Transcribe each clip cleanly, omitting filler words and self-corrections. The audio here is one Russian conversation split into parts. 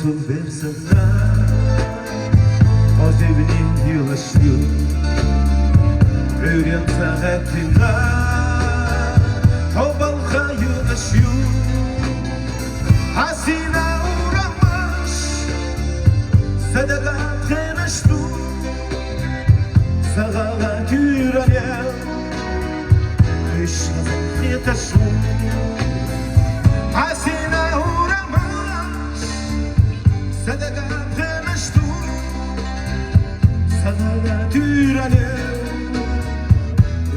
Olsun bir sefer o devrin yılaşıyor Ürün saatine Tobalga yılaşıyor Hasine uğramış Sadaka kınaştı Sağa türene Işık yetaşıyor Hasine uğramış Sadaka kınaştı Sağa türene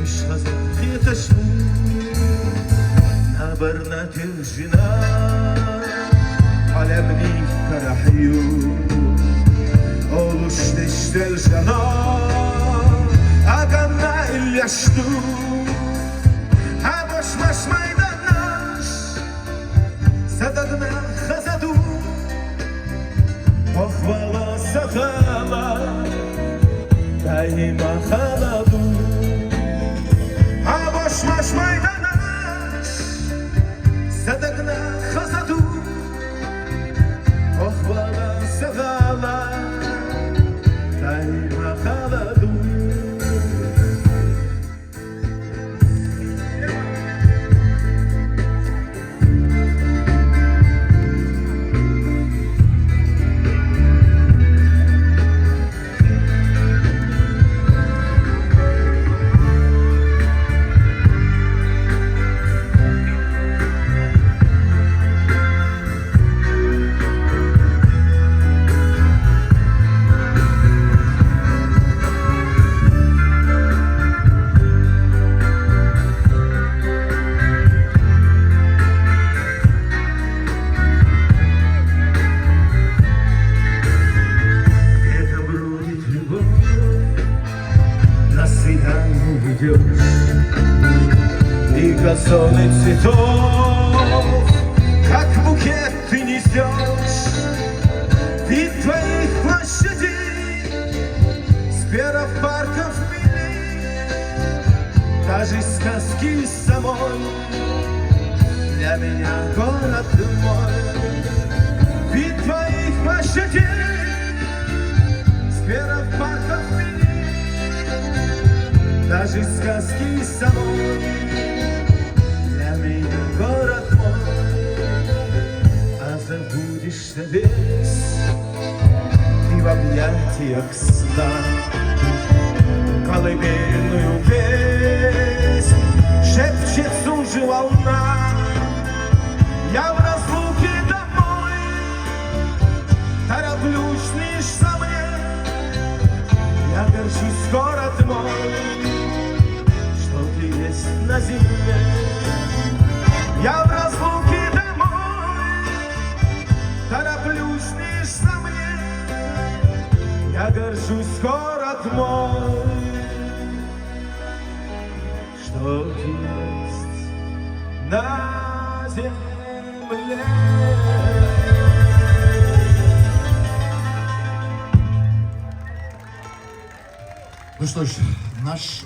Işık yetaşıyor Nabarna tüjina Alemni karahiyu Oluş neştel jana Aganna ilyaştu Ha boş maydanaş Sadagna khazadu Pohvala sakala Daima khaladu Ha boş maydanaş Sadagna khazadu Pohvala sakala Daima khaladu И косоны цветов, как букет ты несешь Вид твоих площадей, скверов, парков, милей Даже сказки самой для меня город мой Вид твоих площадей, скверов, парков, милей Даже сказки самой для меня город мой А забудешься весь ты в объятиях сна Колыбельную песнь шепчет сужи волна Я в разлуке домой тороплюсь лишь со мне Я горжусь, город мой на земле Я в разлуке домой тороплюсь лишь на мне Я горжусь, город мой Что есть на земле Ну что ж, наш